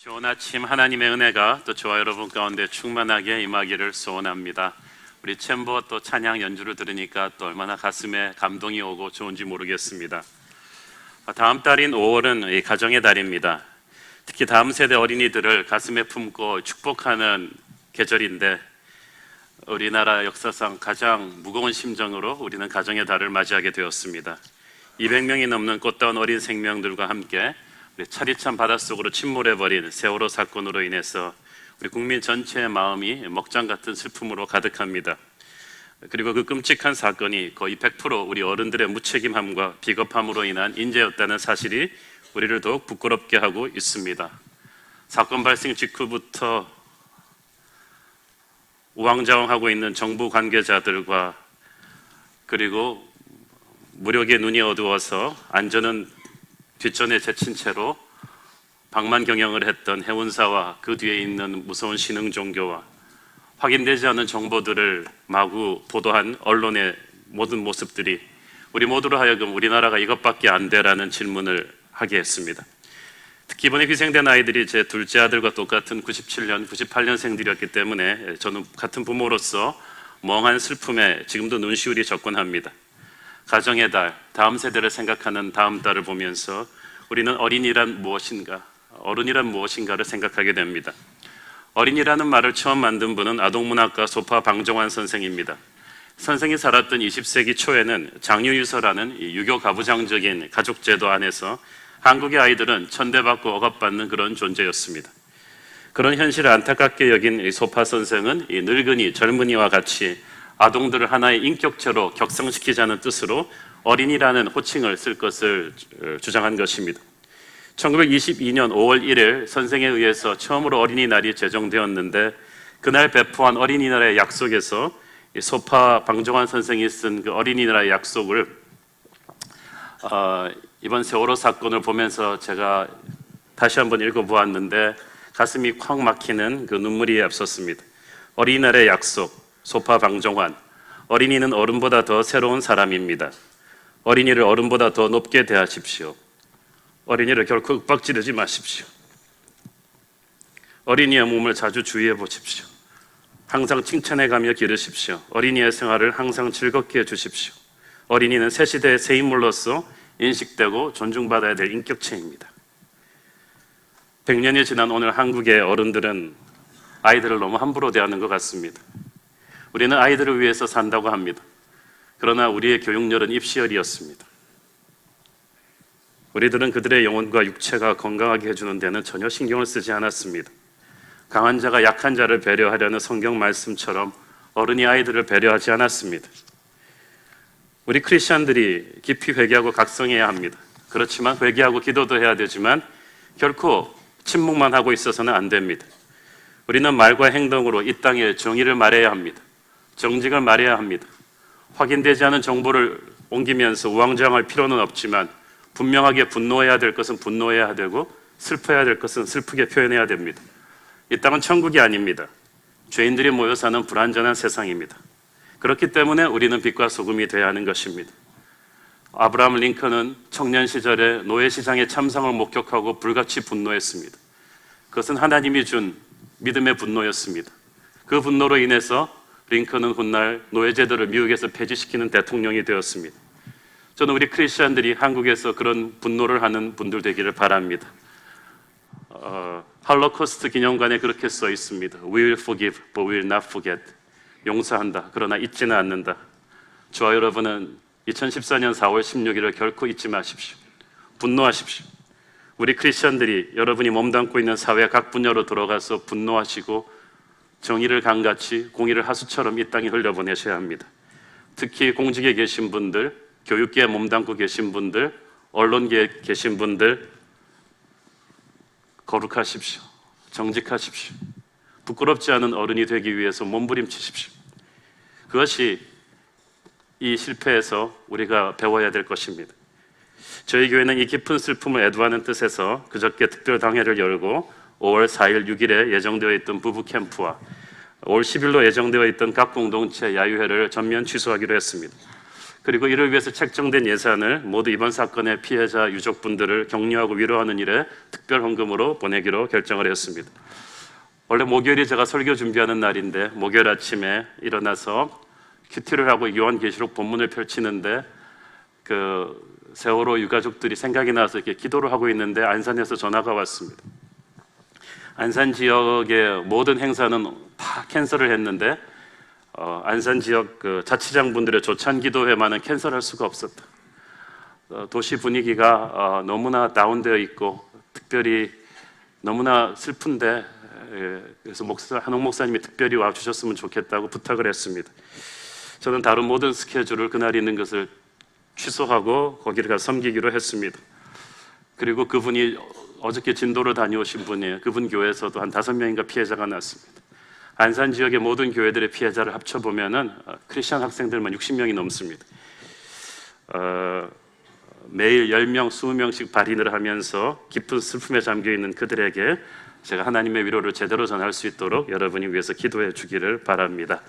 좋은 아침, 하나님의 은혜가 또 저와 여러분 가운데 충만하게 임하기를 소원합니다. 우리 챔버 또 찬양 연주를 들으니까 또 얼마나 가슴에 감동이 오고 좋은지 모르겠습니다. 다음 달인 5월은 이 가정의 달입니다. 특히 다음 세대 어린이들을 가슴에 품고 축복하는 계절인데, 우리나라 역사상 가장 무거운 심정으로 우리는 가정의 달을 맞이하게 되었습니다. 200명이 넘는 꽃다운 어린 생명들과 함께 차디찬 바닷속으로 침몰해버린 세월호 사건으로 인해서 우리 국민 전체의 마음이 먹장 같은 슬픔으로 가득합니다. 그리고 그 끔찍한 사건이 거의 100% 우리 어른들의 무책임함과 비겁함으로 인한 인재였다는 사실이 우리를 더욱 부끄럽게 하고 있습니다. 사건 발생 직후부터 우왕좌왕하고 있는 정부 관계자들과, 그리고 무력의 눈이 어두워서 안전은 뒷전에 제친 채로 방만 경영을 했던 해운사와 그 뒤에 있는 무서운 신흥 종교와 확인되지 않은 정보들을 마구 보도한 언론의 모든 모습들이 우리 모두로 하여금 우리나라가 이것밖에 안 돼라는 질문을 하게 했습니다. 특히 이번에 희생된 아이들이 제 둘째 아들과 똑같은 97년, 98년생들이었기 때문에 저는 같은 부모로서 멍한 슬픔에 지금도 눈시울이 적곤합니다. 가정의 달, 다음 세대를 생각하는 다음 달을 보면서 우리는 어린이란 무엇인가, 어른이란 무엇인가를 생각하게 됩니다. 어린이라는 말을 처음 만든 분은 아동문학가 소파 방정환 선생입니다. 선생이 살았던 20세기 초에는 장유유서라는 유교 가부장적인 가족제도 안에서 한국의 아이들은 천대받고 억압받는 그런 존재였습니다. 그런 현실을 안타깝게 여긴 이 소파 선생은 이 늙은이, 젊은이와 같이 아동들을 하나의 인격체로 격상시키자는 뜻으로 어린이라는 호칭을 쓸 것을 주장한 것입니다. 1922년 5월 1일 선생에 의해서 처음으로 어린이날이 제정되었는데, 그날 배포한 어린이날의 약속에서 이 소파 방정환 선생이 쓴 그 어린이날의 약속을 이번 세월호 사건을 보면서 제가 다시 한번 읽어보았는데 가슴이 콱 막히는 그 눈물이 앞섰습니다. 어린이날의 약속, 소파 방정환. 어린이는 어른보다 더 새로운 사람입니다. 어린이를 어른보다 더 높게 대하십시오. 어린이를 결코 윽박지르지 마십시오. 어린이의 몸을 자주 주의해 보십시오. 항상 칭찬해가며 기르십시오. 어린이의 생활을 항상 즐겁게 해주십시오. 어린이는 새 시대의 새 인물로서 인식되고 존중받아야 될 인격체입니다. 100년이 지난 오늘 한국의 어른들은 아이들을 너무 함부로 대하는 것 같습니다. 우리는 아이들을 위해서 산다고 합니다. 그러나 우리의 교육열은 입시열이었습니다. 우리들은 그들의 영혼과 육체가 건강하게 해주는 데는 전혀 신경을 쓰지 않았습니다. 강한 자가 약한 자를 배려하려는 성경 말씀처럼 어른이 아이들을 배려하지 않았습니다. 우리 크리스찬들이 깊이 회개하고 각성해야 합니다. 그렇지만 회개하고 기도도 해야 되지만 결코 침묵만 하고 있어서는 안 됩니다. 우리는 말과 행동으로 이 땅에 정의를 말해야 합니다. 정직을 말해야 합니다. 확인되지 않은 정보를 옮기면서 우왕좌왕할 필요는 없지만 분명하게 분노해야 될 것은 분노해야 되고 슬퍼야 될 것은 슬프게 표현해야 됩니다. 이 땅은 천국이 아닙니다. 죄인들이 모여 사는 불완전한 세상입니다. 그렇기 때문에 우리는 빛과 소금이 되어야 하는 것입니다. 아브라함 링컨은 청년 시절에 노예시장의 참상을 목격하고 불같이 분노했습니다. 그것은 하나님이 준 믿음의 분노였습니다. 그 분노로 인해서 링컨은 훗날 노예제도를 미국에서 폐지시키는 대통령이 되었습니다. 저는 우리 크리스천들이 한국에서 그런 분노를 하는 분들 되기를 바랍니다. 할로코스트 기념관에 그렇게 써 있습니다. We will forgive, but we will not forget. 용서한다, 그러나 잊지는 않는다. 저와 여러분은 2014년 4월 16일을 결코 잊지 마십시오. 분노하십시오. 우리 크리스천들이 여러분이 몸담고 있는 사회 각 분야로 들어가서 분노하시고 정의를 강같이 공의를 하수처럼 이 땅에 흘려보내셔야 합니다. 특히 공직에 계신 분들, 교육계에 몸담고 계신 분들, 언론계에 계신 분들, 거룩하십시오. 정직하십시오. 부끄럽지 않은 어른이 되기 위해서 몸부림치십시오. 그것이 이 실패에서 우리가 배워야 될 것입니다. 저희 교회는 이 깊은 슬픔을 애도하는 뜻에서 그저께 특별당회를 열고 5월 4일, 6일에 예정되어 있던 부부 캠프와 5월 10일로 예정되어 있던 각 공동체 야유회를 전면 취소하기로 했습니다. 그리고 이를 위해서 책정된 예산을 모두 이번 사건의 피해자 유족분들을 격려하고 위로하는 일에 특별 헌금으로 보내기로 결정을 했습니다. 원래 목요일이 제가 설교 준비하는 날인데 목요일 아침에 일어나서 큐티를 하고 요한계시록 본문을 펼치는데 그 세월호 유가족들이 생각이 나서 이렇게 기도를 하고 있는데 안산에서 전화가 왔습니다. 안산 지역의 모든 행사는 다 캔슬을 했는데 안산 지역 그 자치장분들의 조찬 기도회만은 캔슬할 수가 없었다. 도시 분위기가 너무나 다운되어 있고 특별히 너무나 슬픈데 그래서 한옥 목사님이 특별히 와주셨으면 좋겠다고 부탁을 했습니다. 저는 다른 모든 스케줄을 그날 있는 것을 취소하고 거기를 가서 섬기기로 했습니다. 그리고 그분이 어저께 진도로 다녀오신 분이에요. 그분 교회에서도 한 5명인가 피해자가 났습니다. 안산 지역의 모든 교회들의 피해자를 합쳐보면은 크리스천 학생들만 60명이 넘습니다. 매일 10명, 20명씩 발인을 하면서 깊은 슬픔에 잠겨있는 그들에게 제가 하나님의 위로를 제대로 전할 수 있도록 여러분이 위해서 기도해 주기를 바랍니다.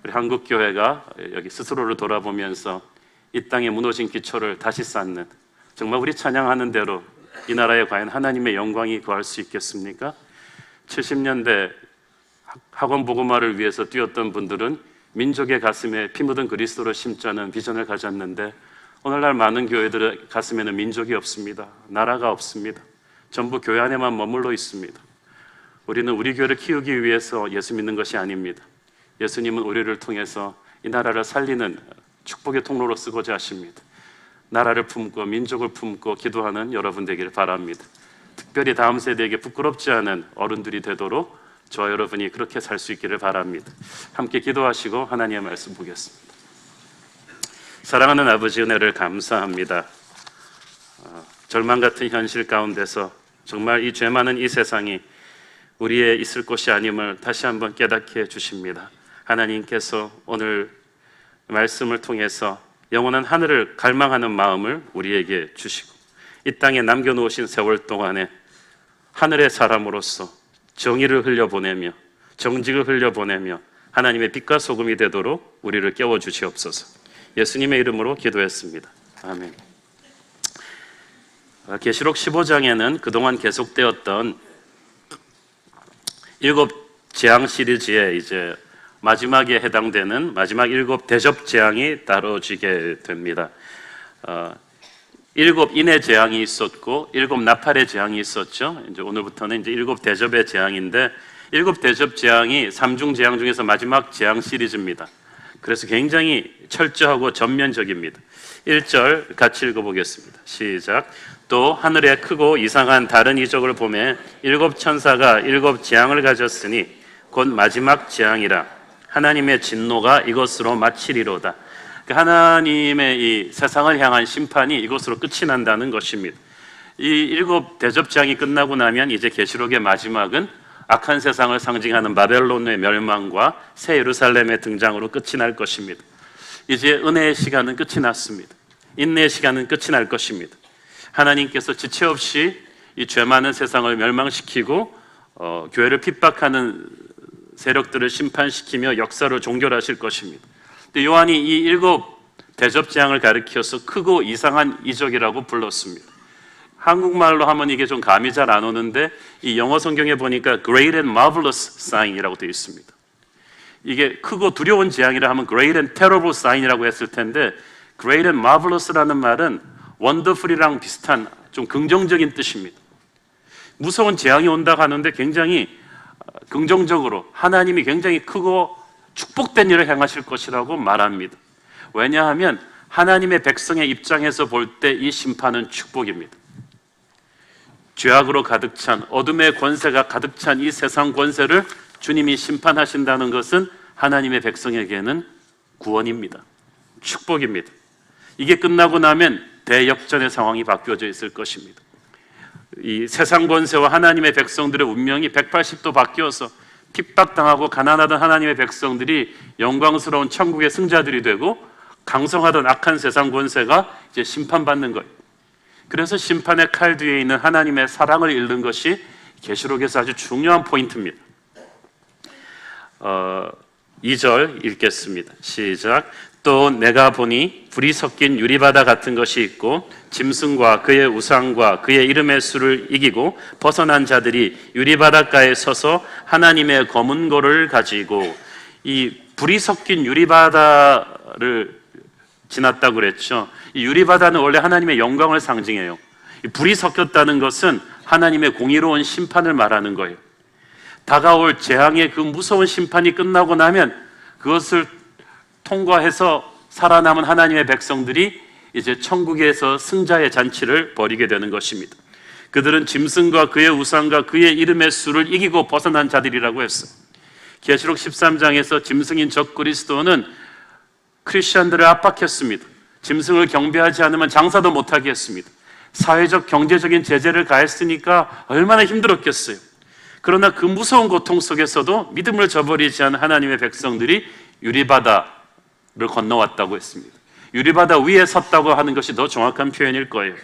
우리 한국교회가 여기 스스로를 돌아보면서 이 땅에 무너진 기초를 다시 쌓는, 정말 우리 찬양하는 대로 이 나라에 과연 하나님의 영광이 거할 수 있겠습니까? 70년대 학원 복음화를 위해서 뛰었던 분들은 민족의 가슴에 피 묻은 그리스도를 심자는 비전을 가졌는데 오늘날 많은 교회들의 가슴에는 민족이 없습니다. 나라가 없습니다. 전부 교회 안에만 머물러 있습니다. 우리는 우리 교회를 키우기 위해서 예수 믿는 것이 아닙니다. 예수님은 우리를 통해서 이 나라를 살리는 축복의 통로로 쓰고자 하십니다. 나라를 품고 민족을 품고 기도하는 여러분 되기를 바랍니다. 특별히 다음 세대에게 부끄럽지 않은 어른들이 되도록 저와 여러분이 그렇게 살 수 있기를 바랍니다. 함께 기도하시고 하나님의 말씀 보겠습니다. 사랑하는 아버지, 은혜를 감사합니다. 절망 같은 현실 가운데서 정말 이 죄 많은 이 세상이 우리의 있을 곳이 아님을 다시 한번 깨닫게 해주십니다. 하나님께서 오늘 말씀을 통해서 영원한 하늘을 갈망하는 마음을 우리에게 주시고 이 땅에 남겨놓으신 세월 동안에 하늘의 사람으로서 정의를 흘려보내며 정직을 흘려보내며 하나님의 빛과 소금이 되도록 우리를 깨워주시옵소서. 예수님의 이름으로 기도했습니다. 아멘. 계시록 15장에는 그동안 계속되었던 7 재앙 시리즈의 이제 마지막에 해당되는 마지막 7 대접 재앙이 다뤄지게 됩니다. 7 인의 재앙이 있었고 7 나팔의 재앙이 있었죠. 이제 오늘부터는 이제 7 대접의 재앙인데 7 대접 재앙이 3중 재앙 중에서 마지막 재앙 시리즈입니다. 그래서 굉장히 철저하고 전면적입니다. 1절 같이 읽어보겠습니다. 시작. 또 하늘에 크고 이상한 다른 이적을 보매 7 천사가 7 재앙을 가졌으니 곧 마지막 재앙이라. 하나님의 진노가 이것으로 마치리로다. 하나님의 이 세상을 향한 심판이 이것으로 끝이 난다는 것입니다. 이 7 대접 재앙이 끝나고 나면 이제 계시록의 마지막은 악한 세상을 상징하는 바벨론의 멸망과 새 예루살렘의 등장으로 끝이 날 것입니다. 이제 은혜의 시간은 끝이 났습니다. 인내의 시간은 끝이 날 것입니다. 하나님께서 지체 없이 이 죄 많은 세상을 멸망시키고 교회를 핍박하는 세력들을 심판시키며 역사를 종결하실 것입니다. 근데 요한이 이 7 대접 재앙을 가리켜서 크고 이상한 이적이라고 불렀습니다. 한국말로 하면 이게 좀 감이 잘 안 오는데 이 영어 성경에 보니까 Great and Marvelous Sign이라고 되어 있습니다. 이게 크고 두려운 재앙이라 하면 Great and Terrible Sign이라고 했을 텐데 Great and Marvelous라는 말은 Wonderful이랑 비슷한 좀 긍정적인 뜻입니다. 무서운 재앙이 온다고 하는데 굉장히 긍정적으로 하나님이 굉장히 크고 축복된 일을 행하실 것이라고 말합니다. 왜냐하면 하나님의 백성의 입장에서 볼 때 이 심판은 축복입니다. 죄악으로 가득 찬 어둠의 권세가 가득 찬 이 세상 권세를 주님이 심판하신다는 것은 하나님의 백성에게는 구원입니다. 축복입니다. 이게 끝나고 나면 대역전의 상황이 바뀌어져 있을 것입니다. 이 세상 권세와 하나님의 백성들의 운명이 180도 바뀌어서 핍박당하고 가난하던 하나님의 백성들이 영광스러운 천국의 승자들이 되고 강성하던 악한 세상 권세가 이제 심판받는 거예요. 그래서 심판의 칼 뒤에 있는 하나님의 사랑을 읽는 것이 계시록에서 아주 중요한 포인트입니다. 2절 읽겠습니다. 시작. 또 내가 보니 불이 섞인 유리바다 같은 것이 있고 짐승과 그의 우상과 그의 이름의 수를 이기고 벗어난 자들이 유리바닷가에 서서 하나님의 검은 고를 가지고, 이 불이 섞인 유리바다를 지났다고 그랬죠. 이 유리바다는 원래 하나님의 영광을 상징해요. 이 불이 섞였다는 것은 하나님의 공의로운 심판을 말하는 거예요. 다가올 재앙의 그 무서운 심판이 끝나고 나면 그것을 통과해서 살아남은 하나님의 백성들이 이제 천국에서 승자의 잔치를 벌이게 되는 것입니다. 그들은 짐승과 그의 우상과 그의 이름의 수를 이기고 벗어난 자들이라고 했어요. 계시록 13장에서 짐승인 적그리스도는 크리스천들을 압박했습니다. 짐승을 경배하지 않으면 장사도 못하게 했습니다. 사회적 경제적인 제재를 가했으니까 얼마나 힘들었겠어요. 그러나 그 무서운 고통 속에서도 믿음을 저버리지 않은 하나님의 백성들이 유리바다를 건너왔다고 했습니다. 유리바다 위에 섰다고 하는 것이 더 정확한 표현일 거예요.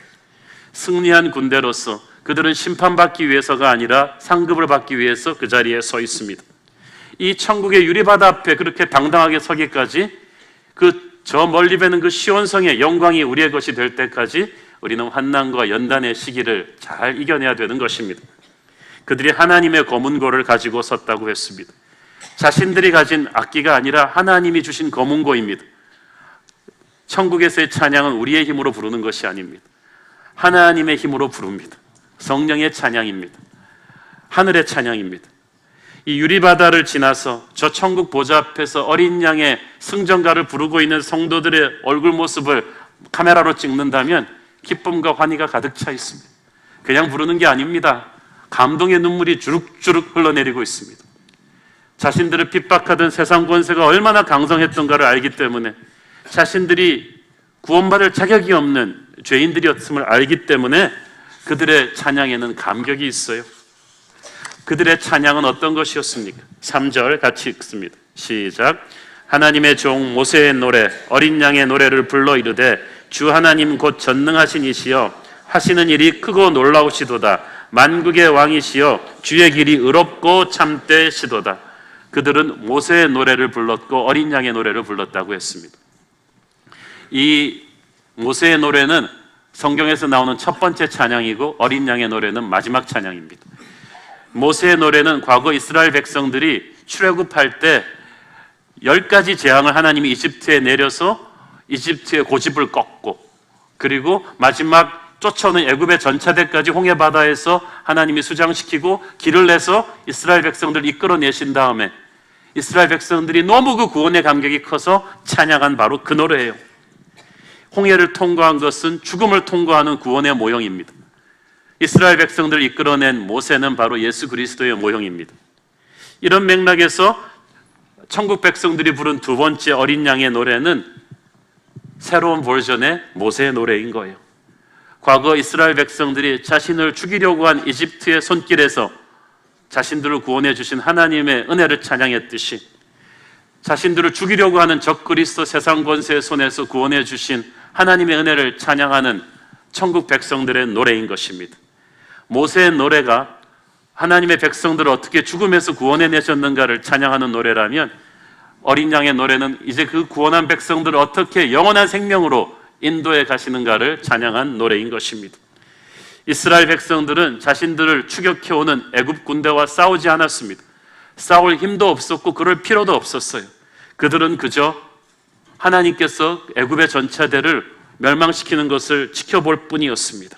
승리한 군대로서 그들은 심판받기 위해서가 아니라 상급을 받기 위해서 그 자리에 서 있습니다. 이 천국의 유리바다 앞에 그렇게 당당하게 서기까지, 저 멀리 뵈는 그 시온성의 영광이 우리의 것이 될 때까지 우리는 환난과 연단의 시기를 잘 이겨내야 되는 것입니다. 그들이 하나님의 검은 고를 가지고 섰다고 했습니다. 자신들이 가진 악기가 아니라 하나님이 주신 검은 고입니다. 천국에서의 찬양은 우리의 힘으로 부르는 것이 아닙니다. 하나님의 힘으로 부릅니다. 성령의 찬양입니다. 하늘의 찬양입니다. 이 유리바다를 지나서 저 천국 보좌 앞에서 어린 양의 승전가를 부르고 있는 성도들의 얼굴 모습을 카메라로 찍는다면 기쁨과 환희가 가득 차 있습니다. 그냥 부르는 게 아닙니다. 감동의 눈물이 주룩주룩 흘러내리고 있습니다. 자신들을 핍박하던 세상 권세가 얼마나 강성했던가를 알기 때문에, 자신들이 구원받을 자격이 없는 죄인들이었음을 알기 때문에 그들의 찬양에는 감격이 있어요. 그들의 찬양은 어떤 것이었습니까? 3절 같이 읽습니다. 시작. 하나님의 종 모세의 노래, 어린 양의 노래를 불러 이르되 주 하나님 곧 전능하신 이시여 하시는 일이 크고 놀라우시도다. 만국의 왕이시여 주의 길이 의롭고 참되시도다. 그들은 모세의 노래를 불렀고 어린 양의 노래를 불렀다고 했습니다. 이 모세의 노래는 성경에서 나오는 첫 번째 찬양이고 어린 양의 노래는 마지막 찬양입니다. 모세의 노래는 과거 이스라엘 백성들이 출애굽할 때 10가지 재앙을 하나님이 이집트에 내려서 이집트의 고집을 꺾고, 그리고 마지막 쫓아오는 애굽의 전차대까지 홍해바다에서 하나님이 수장시키고 길을 내서 이스라엘 백성들을 이끌어내신 다음에 이스라엘 백성들이 너무 그 구원의 감격이 커서 찬양한 바로 그 노래예요. 홍해를 통과한 것은 죽음을 통과하는 구원의 모형입니다. 이스라엘 백성들을 이끌어낸 모세는 바로 예수 그리스도의 모형입니다. 이런 맥락에서 천국 백성들이 부른 두 번째 어린 양의 노래는 새로운 버전의 모세의 노래인 거예요. 과거 이스라엘 백성들이 자신을 죽이려고 한 이집트의 손길에서 자신들을 구원해 주신 하나님의 은혜를 찬양했듯이, 자신들을 죽이려고 하는 적그리스도 세상 권세의 손에서 구원해 주신 하나님의 은혜를 찬양하는 천국 백성들의 노래인 것입니다. 모세의 노래가 하나님의 백성들을 어떻게 죽음에서 구원해 내셨는가를 찬양하는 노래라면, 어린 양의 노래는 이제 그 구원한 백성들을 어떻게 영원한 생명으로 인도해 가시는가를 찬양한 노래인 것입니다. 이스라엘 백성들은 자신들을 추격해오는 애굽 군대와 싸우지 않았습니다. 싸울 힘도 없었고 그럴 필요도 없었어요. 그들은 그저 하나님께서 애굽의 전차대를 멸망시키는 것을 지켜볼 뿐이었습니다.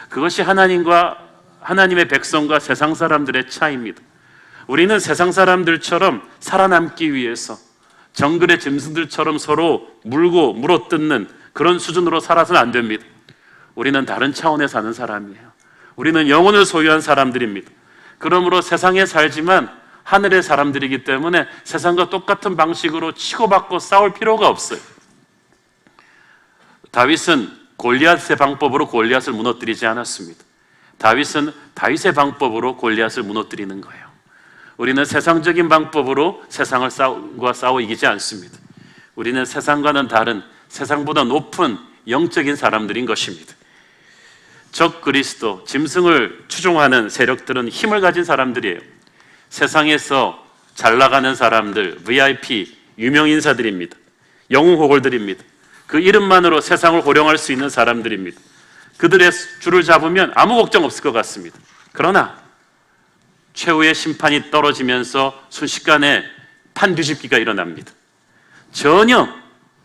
그것이 하나님의 백성과 세상 사람들의 차이입니다. 우리는 세상 사람들처럼 살아남기 위해서 정글의 짐승들처럼 서로 물고 물어뜯는 그런 수준으로 살아서는 안 됩니다. 우리는 다른 차원에 사는 사람이에요. 우리는 영혼을 소유한 사람들입니다. 그러므로 세상에 살지만 하늘의 사람들이기 때문에 세상과 똑같은 방식으로 치고받고 싸울 필요가 없어요. 다윗은 골리앗의 방법으로 골리앗을 무너뜨리지 않았습니다. 다윗은 다윗의 방법으로 골리앗을 무너뜨리는 거예요. 우리는 세상적인 방법으로 세상을 싸워 이기지 않습니다. 우리는 세상과는 다른, 세상보다 높은 영적인 사람들인 것입니다. 적 그리스도, 짐승을 추종하는 세력들은 힘을 가진 사람들이에요. 세상에서 잘 나가는 사람들, VIP, 유명인사들입니다. 영웅호걸들입니다. 그 이름만으로 세상을 호령할 수 있는 사람들입니다. 그들의 줄을 잡으면 아무 걱정 없을 것 같습니다. 그러나 최후의 심판이 떨어지면서 순식간에 판뒤집기가 일어납니다. 전혀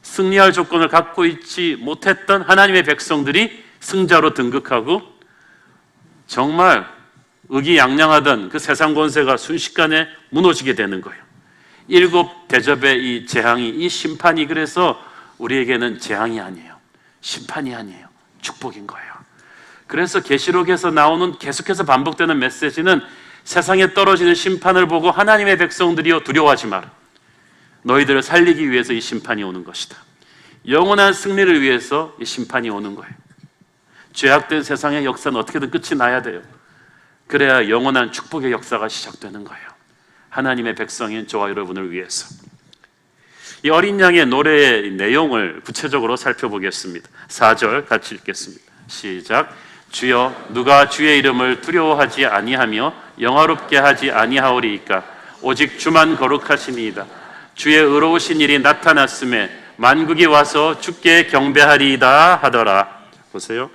승리할 조건을 갖고 있지 못했던 하나님의 백성들이 승자로 등극하고 정말 의기양양하던 그 세상 권세가 순식간에 무너지게 되는 거예요. 7 대접의 이 재앙이, 이 심판이 그래서 우리에게는 재앙이 아니에요. 심판이 아니에요. 축복인 거예요. 그래서 계시록에서 나오는 계속해서 반복되는 메시지는 세상에 떨어지는 심판을 보고 하나님의 백성들이여 두려워하지 마라. 너희들을 살리기 위해서 이 심판이 오는 것이다. 영원한 승리를 위해서 이 심판이 오는 거예요. 죄악된 세상의 역사는 어떻게든 끝이 나야 돼요. 그래야 영원한 축복의 역사가 시작되는 거예요. 하나님의 백성인 저와 여러분을 위해서. 이 어린 양의 노래의 내용을 구체적으로 살펴보겠습니다. 4절 같이 읽겠습니다. 시작. 주여 누가 주의 이름을 두려워하지 아니하며 영화롭게 하지 아니하오리이까 오직 주만 거룩하시니이다. 주의 의로우신 일이 나타났음에 만국이 와서 주께 경배하리이다 하더라. 보세요.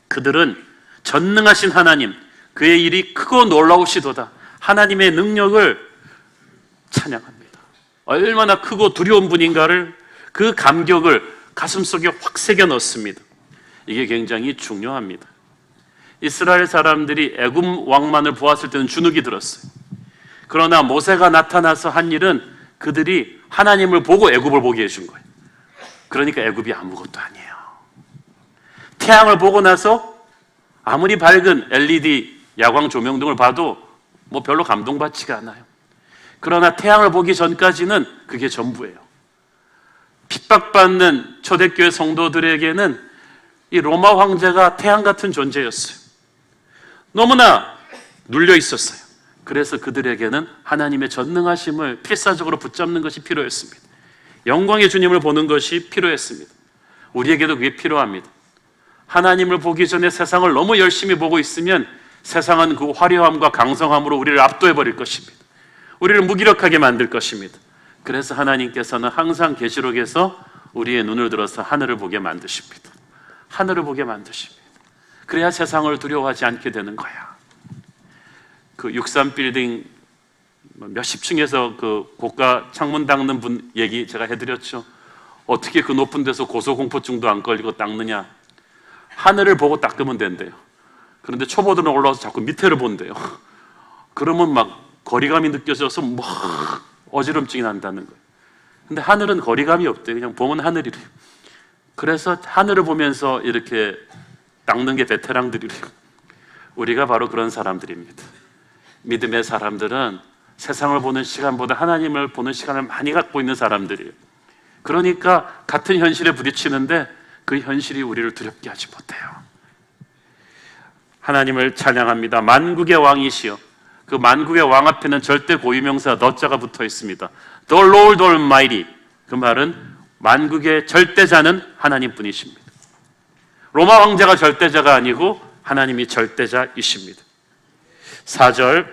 그들은 전능하신 하나님, 그의 일이 크고 놀라우시도다. 하나님의 능력을 찬양합니다. 얼마나 크고 두려운 분인가를, 그 감격을 가슴속에 확 새겨 넣습니다. 이게 굉장히 중요합니다. 이스라엘 사람들이 애굽 왕만을 보았을 때는 주눅이 들었어요. 그러나 모세가 나타나서 한 일은 그들이 하나님을 보고 애굽을 보게 해준 거예요. 그러니까 애굽이 아무것도 아니에요. 태양을 보고 나서 아무리 밝은 LED 야광 조명 등을 봐도 뭐 별로 감동받지가 않아요. 그러나 태양을 보기 전까지는 그게 전부예요. 핍박받는 초대교회 성도들에게는 이 로마 황제가 태양 같은 존재였어요. 너무나 눌려 있었어요. 그래서 그들에게는 하나님의 전능하심을 필사적으로 붙잡는 것이 필요했습니다. 영광의 주님을 보는 것이 필요했습니다. 우리에게도 그게 필요합니다. 하나님을 보기 전에 세상을 너무 열심히 보고 있으면 세상은 그 화려함과 강성함으로 우리를 압도해버릴 것입니다. 우리를 무기력하게 만들 것입니다. 그래서 하나님께서는 항상 계시록에서 우리의 눈을 들어서 하늘을 보게 만드십니다. 하늘을 보게 만드십니다. 그래야 세상을 두려워하지 않게 되는 거야. 그 63 빌딩 몇십 층에서 그 고가 창문 닦는 분 얘기 제가 해드렸죠. 어떻게 그 높은 데서 고소공포증도 안 걸리고 닦느냐. 하늘을 보고 닦으면 된대요. 그런데 초보들은 올라와서 자꾸 밑에를 본대요. 그러면 막 거리감이 느껴져서 막 어지럼증이 난다는 거예요. 근데 하늘은 거리감이 없대요. 그냥 보면 하늘이래요. 그래서 하늘을 보면서 이렇게 닦는 게 베테랑들이래요. 우리가 바로 그런 사람들입니다. 믿음의 사람들은 세상을 보는 시간보다 하나님을 보는 시간을 많이 갖고 있는 사람들이에요. 그러니까 같은 현실에 부딪히는데 그 현실이 우리를 두렵게 하지 못해요. 하나님을 찬양합니다. 만국의 왕이시여. 그 만국의 왕 앞에는 절대 고유명사 너자가 붙어 있습니다. The Lord Almighty. 그 말은 만국의 절대자는 하나님뿐이십니다. 로마 황제가 절대자가 아니고 하나님이 절대자이십니다. 4절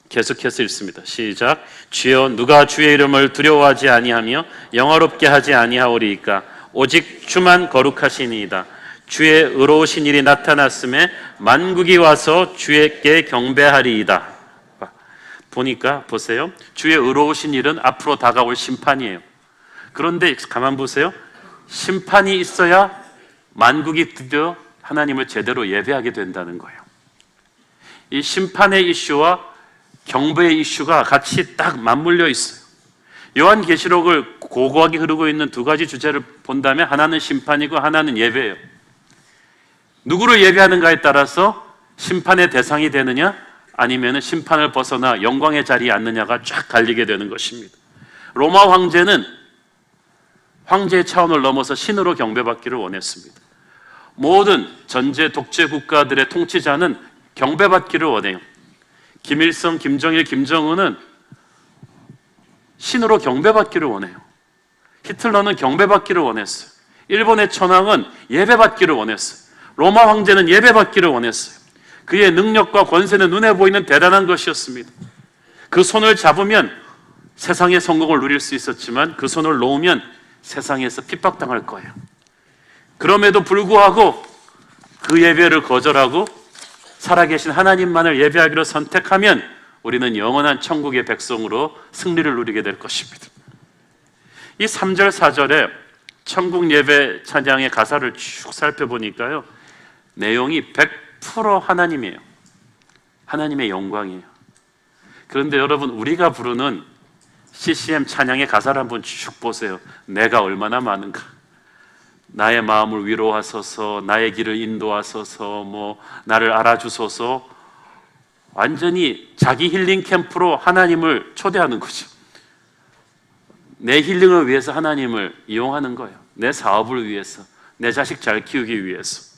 계속해서 읽습니다. 시작. 주여 누가 주의 이름을 두려워하지 아니하며 영화롭게 하지 아니하오리이까 오직 주만 거룩하시니이다. 주의 의로우신 일이 나타났음에 만국이 와서 주께 경배하리이다. 보니까 보세요. 주의 의로우신 일은 앞으로 다가올 심판이에요. 그런데 가만 보세요. 심판이 있어야 만국이 드디어 하나님을 제대로 예배하게 된다는 거예요. 이 심판의 이슈와 경배의 이슈가 같이 딱 맞물려 있어요. 요한계시록을 고고하게 흐르고 있는 두 가지 주제를 본다면 하나는 심판이고 하나는 예배예요. 누구를 예배하는가에 따라서 심판의 대상이 되느냐 아니면 심판을 벗어나 영광의 자리에 앉느냐가 쫙 갈리게 되는 것입니다. 로마 황제는 황제의 차원을 넘어서 신으로 경배받기를 원했습니다. 모든 전제 독재 국가들의 통치자는 경배받기를 원해요. 김일성, 김정일, 김정은은 신으로 경배받기를 원해요. 히틀러는 경배받기를 원했어요. 일본의 천황은 예배받기를 원했어요. 로마 황제는 예배받기를 원했어요. 그의 능력과 권세는 눈에 보이는 대단한 것이었습니다. 그 손을 잡으면 세상의 성공을 누릴 수 있었지만 그 손을 놓으면 세상에서 핍박당할 거예요. 그럼에도 불구하고 그 예배를 거절하고 살아계신 하나님만을 예배하기로 선택하면 우리는 영원한 천국의 백성으로 승리를 누리게 될 것입니다. 이 3절 4절에 천국 예배 찬양의 가사를 쭉 살펴보니까요, 내용이 100% 하나님이에요. 하나님의 영광이에요. 그런데 여러분, 우리가 부르는 CCM 찬양의 가사를 한번 쭉 보세요. 내가 얼마나 많은가. 나의 마음을 위로하소서, 나의 길을 인도하소서, 나를 알아주소서. 완전히 자기 힐링 캠프로 하나님을 초대하는 거죠. 내 힐링을 위해서 하나님을 이용하는 거예요. 내 사업을 위해서, 내 자식 잘 키우기 위해서.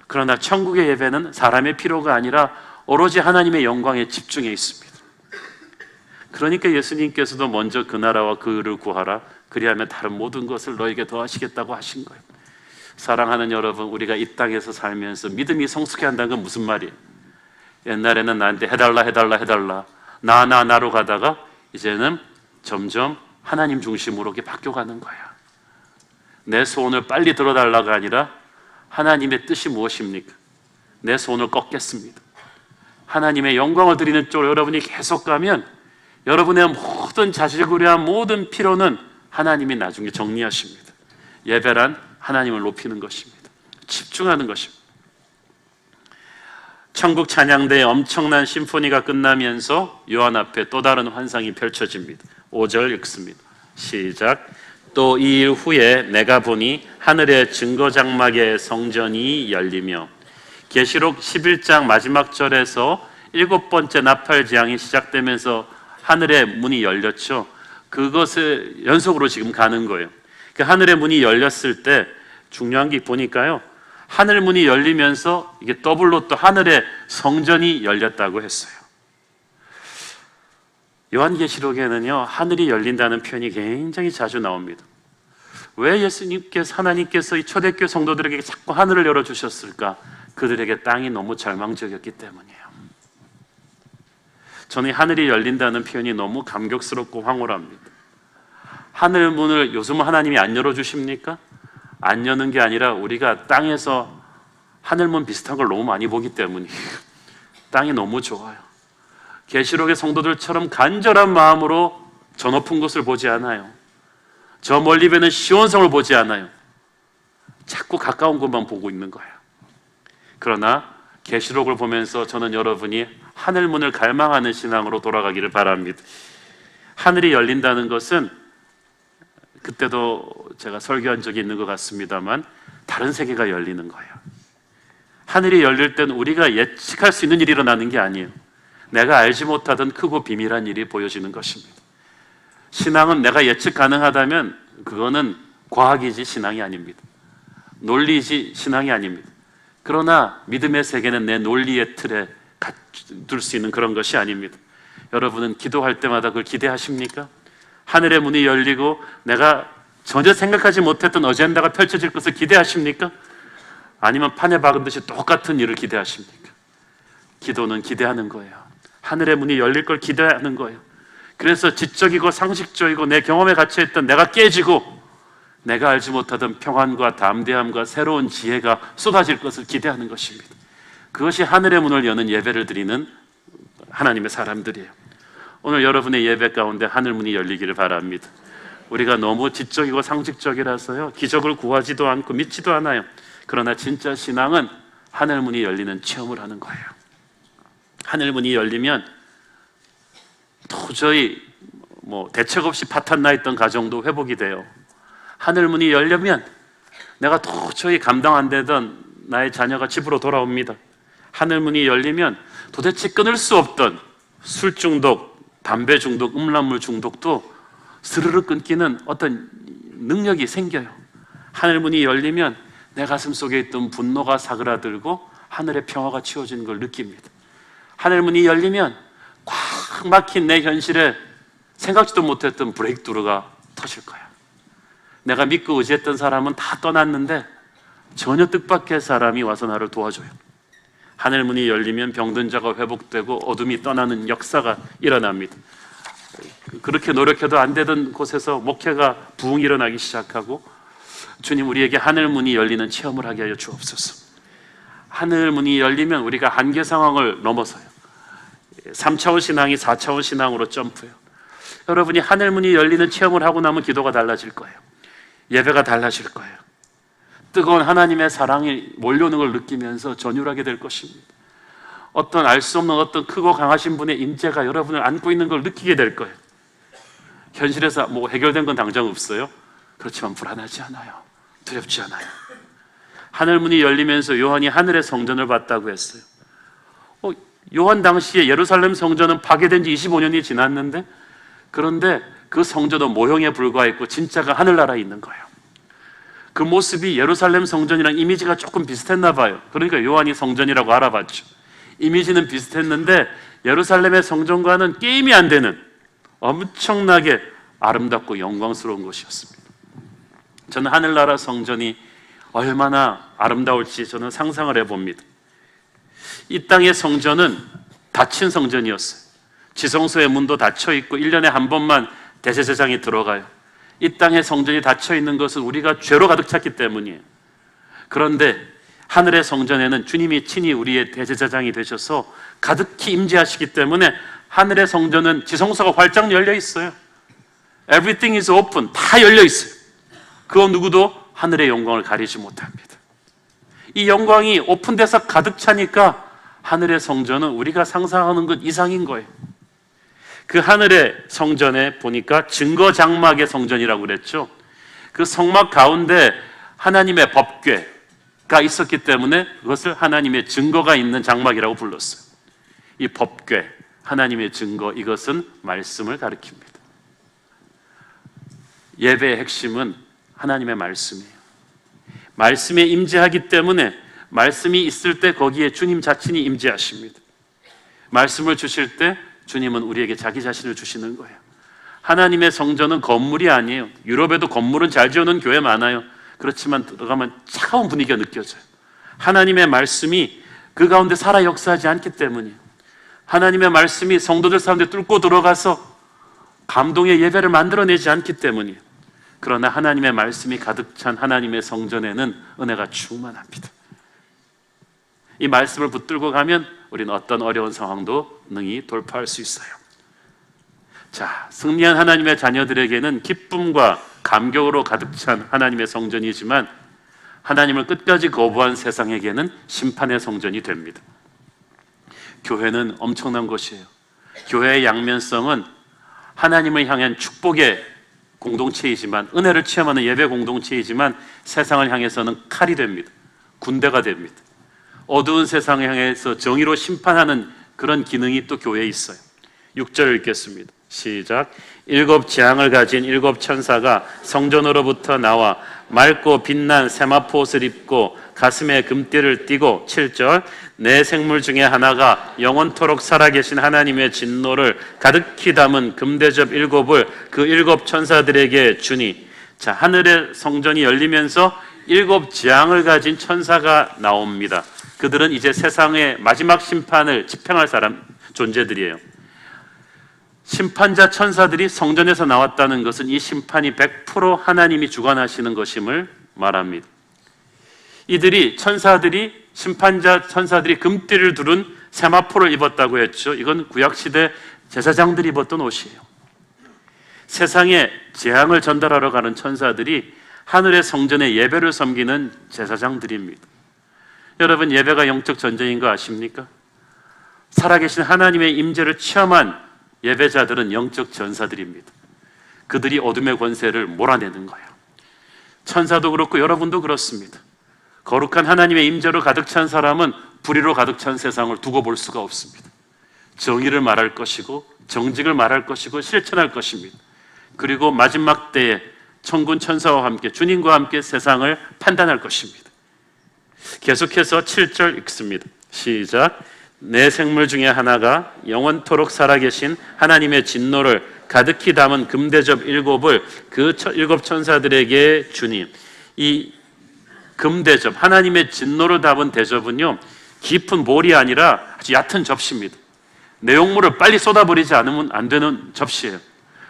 그러나 천국의 예배는 사람의 필요가 아니라 오로지 하나님의 영광에 집중해 있습니다. 그러니까 예수님께서도 먼저 그 나라와 그 의를 구하라, 그리하면 다른 모든 것을 너에게 더하시겠다고 하신 거예요. 사랑하는 여러분, 우리가 이 땅에서 살면서 믿음이 성숙해 한다는 건 무슨 말이에요? 옛날에는 나한테 해달라 나로 가다가 이제는 점점 하나님 중심으로 이렇게 바뀌어가는 거야. 내 소원을 빨리 들어달라가 아니라 하나님의 뜻이 무엇입니까? 내 소원을 꺾겠습니다. 하나님의 영광을 드리는 쪽으로 여러분이 계속 가면 여러분의 모든 자식을 위한 모든 필요는 하나님이 나중에 정리하십니다. 예배란 하나님을 높이는 것입니다. 집중하는 것입니다. 천국 찬양대의 엄청난 심포니가 끝나면서 요한 앞에 또 다른 환상이 펼쳐집니다. 5절 읽습니다. 시작. 또 이 일 후에 내가 보니 하늘의 증거 장막의 성전이 열리며, 계시록 11장 마지막 절에서 7번째 나팔 재앙이 시작되면서 하늘의 문이 열렸죠. 그것을 연속으로 지금 가는 거예요. 그 하늘의 문이 열렸을 때 중요한 게 보니까요, 하늘 문이 열리면서 이게 더블로 또 하늘의 성전이 열렸다고 했어요. 요한계시록에는요, 하늘이 열린다는 표현이 굉장히 자주 나옵니다. 왜 하나님께서 이 초대교회 성도들에게 자꾸 하늘을 열어주셨을까? 그들에게 땅이 너무 절망적이었기 때문이에요. 저는 하늘이 열린다는 표현이 너무 감격스럽고 황홀합니다. 하늘 문을 요즘 하나님이 안 열어주십니까? 안 여는 게 아니라 우리가 땅에서 하늘문 비슷한 걸 너무 많이 보기 때문이에요. 땅이 너무 좋아요. 계시록의 성도들처럼 간절한 마음으로 저 높은 곳을 보지 않아요. 저 멀리 배는 시온성을 보지 않아요. 자꾸 가까운 곳만 보고 있는 거예요. 그러나 계시록을 보면서 저는 여러분이 하늘문을 갈망하는 신앙으로 돌아가기를 바랍니다. 하늘이 열린다는 것은, 그때도 제가 설교한 적이 있는 것 같습니다만, 다른 세계가 열리는 거예요. 하늘이 열릴 때는 우리가 예측할 수 있는 일이 일어나는 게 아니에요. 내가 알지 못하던 크고 비밀한 일이 보여지는 것입니다. 신앙은 내가 예측 가능하다면 그거는 과학이지 신앙이 아닙니다. 논리지 신앙이 아닙니다. 그러나 믿음의 세계는 내 논리의 틀에 둘 수 있는 그런 것이 아닙니다. 여러분은 기도할 때마다 그걸 기대하십니까? 하늘의 문이 열리고 내가 전혀 생각하지 못했던 어젠다가 펼쳐질 것을 기대하십니까? 아니면 판에 박은 듯이 똑같은 일을 기대하십니까? 기도는 기대하는 거예요. 하늘의 문이 열릴 걸 기대하는 거예요. 그래서 지적이고 상식적이고 내 경험에 갇혀있던 내가 깨지고 내가 알지 못하던 평안과 담대함과 새로운 지혜가 쏟아질 것을 기대하는 것입니다. 그것이 하늘의 문을 여는 예배를 드리는 하나님의 사람들이에요. 오늘 여러분의 예배 가운데 하늘 문이 열리기를 바랍니다. 우리가 너무 지적이고 상식적이라서요, 기적을 구하지도 않고 믿지도 않아요. 그러나 진짜 신앙은 하늘 문이 열리는 체험을 하는 거예요. 하늘 문이 열리면 도저히 대책 없이 파탄 나 있던 가정도 회복이 돼요. 하늘 문이 열리면 내가 도저히 감당 안 되던 나의 자녀가 집으로 돌아옵니다. 하늘 문이 열리면 도대체 끊을 수 없던 술 중독, 담배 중독, 음란물 중독도 스르르 끊기는 어떤 능력이 생겨요. 하늘 문이 열리면 내 가슴 속에 있던 분노가 사그라들고 하늘의 평화가 치워지는 걸 느낍니다. 하늘 문이 열리면 꽉 막힌 내 현실에 생각지도 못했던 브레이크드루가 터질 거야. 내가 믿고 의지했던 사람은 다 떠났는데 전혀 뜻밖의 사람이 와서 나를 도와줘요. 하늘 문이 열리면 병든 자가 회복되고 어둠이 떠나는 역사가 일어납니다. 그렇게 노력해도 안 되던 곳에서 목회가 부흥 일어나기 시작하고, 주님 우리에게 하늘 문이 열리는 체험을 하게 하여 주옵소서. 하늘 문이 열리면 우리가 한계 상황을 넘어서요, 3차원 신앙이 4차원 신앙으로 점프해요. 여러분이 하늘 문이 열리는 체험을 하고 나면 기도가 달라질 거예요. 예배가 달라질 거예요. 뜨거운 하나님의 사랑이 몰려오는 걸 느끼면서 전율하게 될 것입니다. 어떤 알 수 없는 어떤 크고 강하신 분의 임재가 여러분을 안고 있는 걸 느끼게 될 거예요. 현실에서 뭐 해결된 건 당장 없어요. 그렇지만 불안하지 않아요. 두렵지 않아요. 하늘문이 열리면서 요한이 하늘의 성전을 봤다고 했어요. 요한 당시에 예루살렘 성전은 파괴된 지 25년이 지났는데, 그런데 그 성전은 모형에 불과했고 진짜가 하늘나라에 있는 거예요. 그 모습이 예루살렘 성전이랑 이미지가 조금 비슷했나 봐요. 그러니까 요한이 성전이라고 알아봤죠. 이미지는 비슷했는데 예루살렘의 성전과는 게임이 안 되는 엄청나게 아름답고 영광스러운 곳이었습니다. 저는 하늘나라 성전이 얼마나 아름다울지 저는 상상을 해봅니다. 이 땅의 성전은 닫힌 성전이었어요. 지성소의 문도 닫혀 있고 1년에 한 번만 대제사장이 들어가요. 이 땅의 성전이 닫혀 있는 것은 우리가 죄로 가득 찼기 때문이에요. 그런데 하늘의 성전에는 주님이 친히 우리의 대제사장이 되셔서 가득히 임재하시기 때문에 하늘의 성전은 지성소가 활짝 열려 있어요. Everything is open. 다 열려 있어요. 그 누구도 하늘의 영광을 가리지 못합니다. 이 영광이 오픈돼서 가득 차니까 하늘의 성전은 우리가 상상하는 것 이상인 거예요. 그 하늘의 성전에 보니까 증거 장막의 성전이라고 그랬죠. 그 성막 가운데 하나님의 법궤가 있었기 때문에 그것을 하나님의 증거가 있는 장막이라고 불렀어요. 이 법궤, 하나님의 증거, 이것은 말씀을 가리킵니다. 예배의 핵심은 하나님의 말씀이에요. 말씀에 임재하기 때문에 말씀이 있을 때 거기에 주님 자신이 임재하십니다. 말씀을 주실 때 주님은 우리에게 자기 자신을 주시는 거예요. 하나님의 성전은 건물이 아니에요. 유럽에도 건물은 잘 지어놓은 교회 많아요. 그렇지만 들어가면 차가운 분위기가 느껴져요. 하나님의 말씀이 그 가운데 살아 역사하지 않기 때문이에요. 하나님의 말씀이 성도들 사이에 뚫고 들어가서 감동의 예배를 만들어내지 않기 때문이에요. 그러나 하나님의 말씀이 가득 찬 하나님의 성전에는 은혜가 충만합니다. 이 말씀을 붙들고 가면 우리는 어떤 어려운 상황도 능히 돌파할 수 있어요. 자, 승리한 하나님의 자녀들에게는 기쁨과 감격으로 가득 찬 하나님의 성전이지만 하나님을 끝까지 거부한 세상에게는 심판의 성전이 됩니다. 교회는 엄청난 것이에요. 교회의 양면성은 하나님을 향한 축복의 공동체이지만, 은혜를 체험하는 예배 공동체이지만 세상을 향해서는 칼이 됩니다. 군대가 됩니다. 어두운 세상을 향해서 정의로 심판하는 그런 기능이 또 교회에 있어요. 6절 읽겠습니다. 시작. 7 재앙을 가진 7 천사가 성전으로부터 나와 맑고 빛난 세마포 옷을 입고 가슴에 금띠를 띠고, 7절, 내 생물 중에 하나가 영원토록 살아계신 하나님의 진노를 가득히 담은 금대접 7을 그 7 천사들에게 주니. 자, 하늘의 성전이 열리면서 7 재앙을 가진 천사가 나옵니다. 그들은 이제 세상의 마지막 심판을 집행할 존재들이에요. 심판자 천사들이 성전에서 나왔다는 것은 이 심판이 100% 하나님이 주관하시는 것임을 말합니다. 이들이 천사들이, 심판자 천사들이 금띠를 두른 세마포를 입었다고 했죠. 이건 구약시대 제사장들이 입었던 옷이에요. 세상에 재앙을 전달하러 가는 천사들이 하늘의 성전에 예배를 섬기는 제사장들입니다. 여러분, 예배가 영적 전쟁인 거 아십니까? 살아계신 하나님의 임재를 체험한 예배자들은 영적 전사들입니다. 그들이 어둠의 권세를 몰아내는 거예요. 천사도 그렇고 여러분도 그렇습니다. 거룩한 하나님의 임재로 가득 찬 사람은 불의로 가득 찬 세상을 두고 볼 수가 없습니다. 정의를 말할 것이고 정직을 말할 것이고 실천할 것입니다. 그리고 마지막 때에 천군 천사와 함께, 주님과 함께 세상을 판단할 것입니다. 계속해서 7절 읽습니다. 시작. 내 생물 중에 하나가 영원토록 살아계신 하나님의 진노를 가득히 담은 금대접 7을 그 7 천사들에게 주니. 이 금대접, 하나님의 진노를 담은 대접은요, 깊은 볼이 아니라 아주 얕은 접시입니다. 내용물을 빨리 쏟아버리지 않으면 안 되는 접시예요.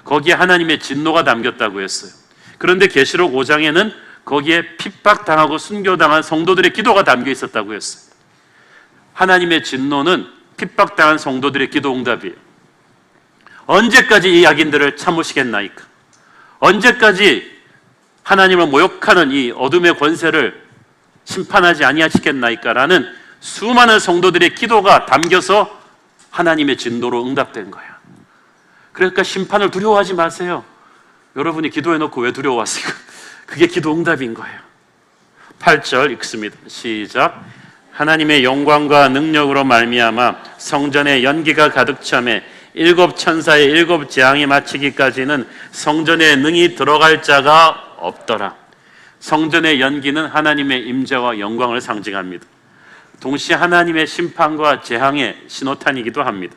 거기에 하나님의 진노가 담겼다고 했어요. 그런데 계시록 5장에는 거기에 핍박당하고 순교당한 성도들의 기도가 담겨 있었다고 했어요. 하나님의 진노는 핍박당한 성도들의 기도 응답이에요. 언제까지 이 악인들을 참으시겠나이까? 언제까지 하나님을 모욕하는 이 어둠의 권세를 심판하지 아니하시겠나이까? 라는 수많은 성도들의 기도가 담겨서 하나님의 진노로 응답된 거야. 그러니까 심판을 두려워하지 마세요. 여러분이 기도해놓고 왜 두려워하세요? 그게 기도 응답인 거예요. 8절 읽습니다. 시작. 하나님의 영광과 능력으로 말미암아 성전에 연기가 가득 차매 7 천사의 7 재앙이 마치기까지는 성전에 능히 들어갈 자가 없더라. 성전의 연기는 하나님의 임재와 영광을 상징합니다. 동시에 하나님의 심판과 재앙의 신호탄이기도 합니다.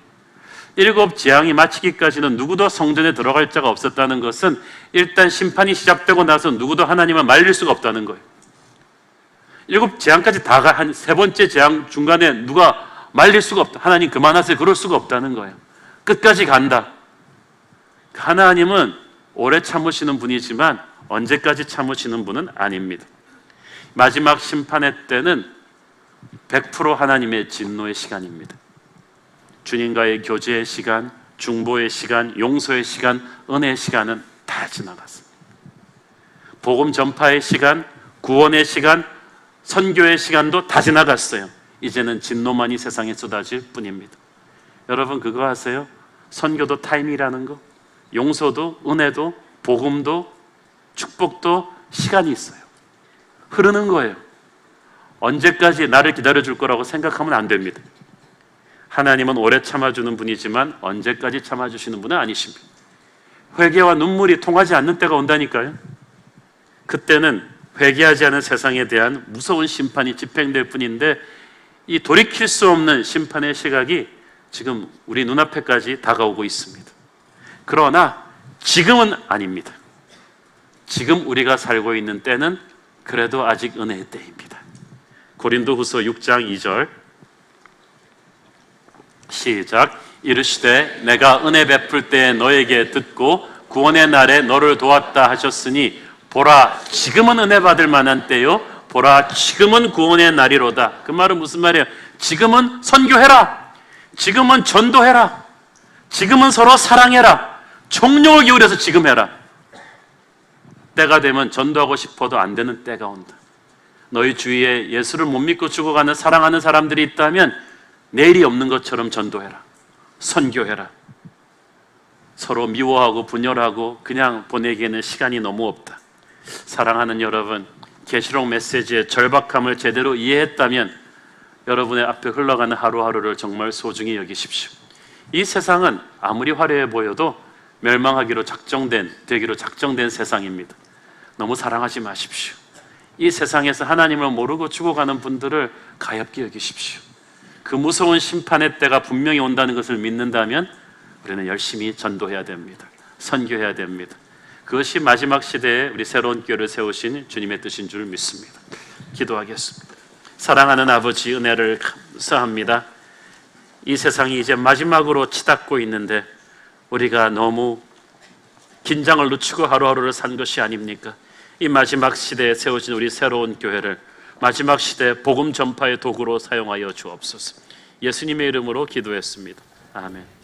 7 재앙이 마치기까지는 누구도 성전에 들어갈 자가 없었다는 것은 일단 심판이 시작되고 나서 누구도 하나님을 말릴 수가 없다는 거예요. 7 재앙까지 다가 한 3번째 재앙 중간에 누가 말릴 수가 없다. 하나님 그만하세요. 그럴 수가 없다는 거예요. 끝까지 간다. 하나님은 오래 참으시는 분이지만 언제까지 참으시는 분은 아닙니다. 마지막 심판의 때는 100% 하나님의 진노의 시간입니다. 주님과의 교제의 시간, 중보의 시간, 용서의 시간, 은혜의 시간은 다 지나갔습니다. 복음 전파의 시간, 구원의 시간, 선교의 시간도 다 지나갔어요. 이제는 진노만이 세상에 쏟아질 뿐입니다. 여러분 그거 아세요? 선교도 타임이라는 거, 용서도, 은혜도, 복음도, 축복도 시간이 있어요. 흐르는 거예요. 언제까지 나를 기다려줄 거라고 생각하면 안 됩니다. 하나님은 오래 참아주는 분이지만 언제까지 참아주시는 분은 아니십니다. 회개와 눈물이 통하지 않는 때가 온다니까요. 그때는 회개하지 않은 세상에 대한 무서운 심판이 집행될 뿐인데 이 돌이킬 수 없는 심판의 시각이 지금 우리 눈앞에까지 다가오고 있습니다. 그러나 지금은 아닙니다. 지금 우리가 살고 있는 때는 그래도 아직 은혜의 때입니다. 고린도후서 6장 2절 시작. 이르시되 내가 은혜 베풀 때에 너에게 듣고 구원의 날에 너를 도왔다 하셨으니 보라 지금은 은혜 받을 만한 때요 보라 지금은 구원의 날이로다. 그 말은 무슨 말이에요? 지금은 선교해라. 지금은 전도해라. 지금은 서로 사랑해라. 총력을 기울여서 지금 해라. 때가 되면 전도하고 싶어도 안 되는 때가 온다. 너희 주위에 예수를 못 믿고 죽어가는 사랑하는 사람들이 있다면 내일이 없는 것처럼 전도해라. 선교해라. 서로 미워하고 분열하고 그냥 보내기에는 시간이 너무 없다. 사랑하는 여러분, 계시록 메시지의 절박함을 제대로 이해했다면 여러분의 앞에 흘러가는 하루하루를 정말 소중히 여기십시오. 이 세상은 아무리 화려해 보여도 멸망하기로 되기로 작정된 세상입니다. 너무 사랑하지 마십시오. 이 세상에서 하나님을 모르고 죽어가는 분들을 가엾게 여기십시오. 그 무서운 심판의 때가 분명히 온다는 것을 믿는다면 우리는 열심히 전도해야 됩니다. 선교해야 됩니다. 그것이 마지막 시대에 우리 새로운 교회를 세우신 주님의 뜻인 줄 믿습니다. 기도하겠습니다. 사랑하는 아버지, 은혜를 감사합니다. 이 세상이 이제 마지막으로 치닫고 있는데 우리가 너무 긴장을 늦추고 하루하루를 산 것이 아닙니까? 이 마지막 시대에 세워진 우리 새로운 교회를 마지막 시대 복음 전파의 도구로 사용하여 주옵소서. 예수님의 이름으로 기도했습니다. 아멘.